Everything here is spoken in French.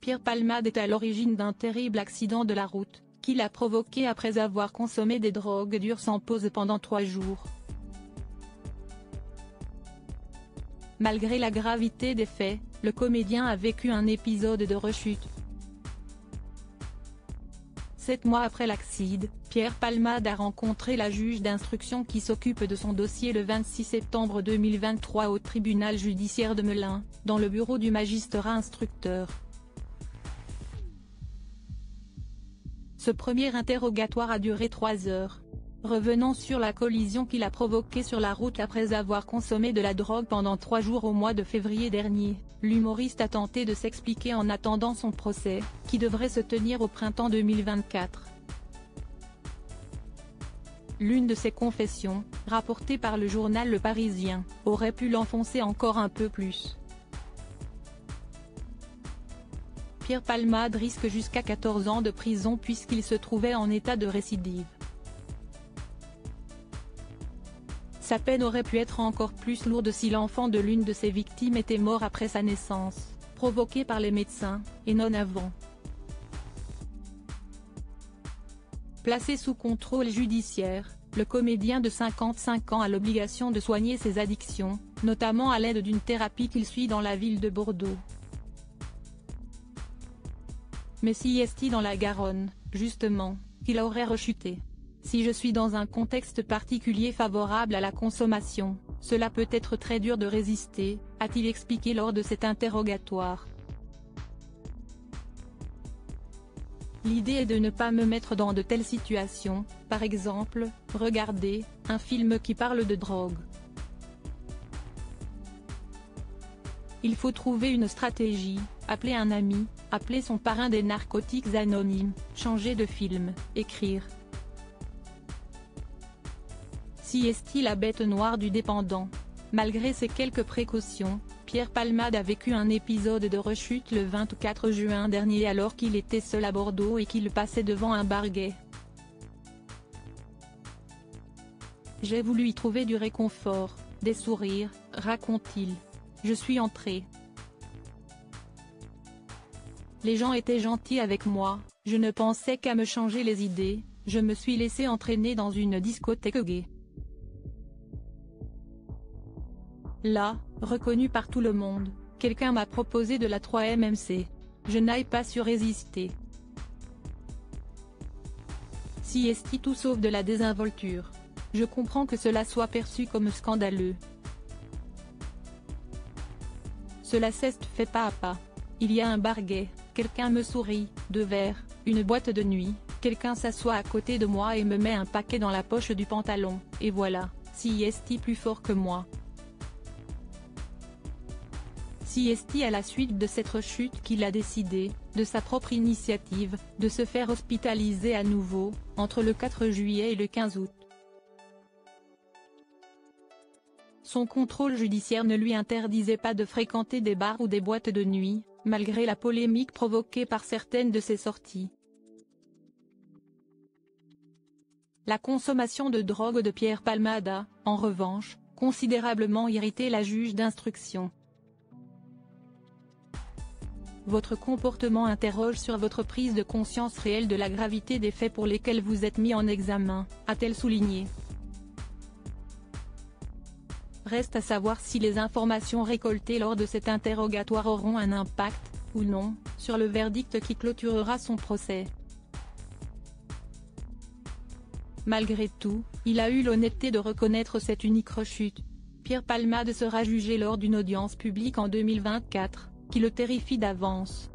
Pierre Palmade est à l'origine d'un terrible accident de la route, qu'il a provoqué après avoir consommé des drogues dures sans pause pendant 3 jours. Malgré la gravité des faits, le comédien a vécu un épisode de rechute. 7 mois après l'accident, Pierre Palmade a rencontré la juge d'instruction qui s'occupe de son dossier le 26 septembre 2023 au tribunal judiciaire de Melun, dans le bureau du magistrat instructeur. Ce premier interrogatoire a duré 3 heures. Revenant sur la collision qu'il a provoquée sur la route après avoir consommé de la drogue pendant 3 jours au mois de février dernier, l'humoriste a tenté de s'expliquer en attendant son procès, qui devrait se tenir au printemps 2024. L'une de ses confessions, rapportée par le journal Le Parisien, aurait pu l'enfoncer encore un peu plus. Pierre Palmade risque jusqu'à 14 ans de prison puisqu'il se trouvait en état de récidive. Sa peine aurait pu être encore plus lourde si l'enfant de l'une de ses victimes était mort après sa naissance, provoqué par les médecins, et non avant. Placé sous contrôle judiciaire, le comédien de 55 ans a l'obligation de soigner ses addictions, notamment à l'aide d'une thérapie qu'il suit dans la ville de Bordeaux. Mais si est-il dans la Garonne, justement, qu'il aurait rechuté? Si je suis dans un contexte particulier favorable à la consommation, cela peut être très dur de résister, a-t-il expliqué lors de cet interrogatoire. L'idée est de ne pas me mettre dans de telles situations, par exemple, regarder un film qui parle de drogue. Il faut trouver une stratégie, appeler un ami, appeler son parrain des narcotiques anonymes, changer de film, écrire. Si est-il la bête noire du dépendant? Malgré ces quelques précautions, Pierre Palmade a vécu un épisode de rechute le 24 juin dernier alors qu'il était seul à Bordeaux et qu'il passait devant un bar gay. J'ai voulu y trouver du réconfort, des sourires, raconte-t-il. Je suis entré. Les gens étaient gentils avec moi, je ne pensais qu'à me changer les idées, je me suis laissé entraîner dans une discothèque gay. Là, reconnu par tout le monde, quelqu'un m'a proposé de la 3MMC. Je n'ai pas su résister. Si est-il tout sauf de la désinvolture. Je comprends que cela soit perçu comme scandaleux. Cela s'est fait pas à pas. Il y a un bar gay, quelqu'un me sourit, 2 verres, une boîte de nuit, quelqu'un s'assoit à côté de moi et me met un paquet dans la poche du pantalon, et voilà, si est-il plus fort que moi. Si est-il à la suite de cette rechute qu'il a décidé, de sa propre initiative, de se faire hospitaliser à nouveau, entre le 4 juillet et le 15 août. Son contrôle judiciaire ne lui interdisait pas de fréquenter des bars ou des boîtes de nuit, malgré la polémique provoquée par certaines de ses sorties. La consommation de drogue de Pierre Palmade a, en revanche, considérablement irrité la juge d'instruction. Votre comportement interroge sur votre prise de conscience réelle de la gravité des faits pour lesquels vous êtes mis en examen, a-t-elle souligné. Reste à savoir si les informations récoltées lors de cet interrogatoire auront un impact, ou non, sur le verdict qui clôturera son procès. Malgré tout, il a eu l'honnêteté de reconnaître cette unique rechute. Pierre Palmade sera jugé lors d'une audience publique en 2024, qui le terrifie d'avance.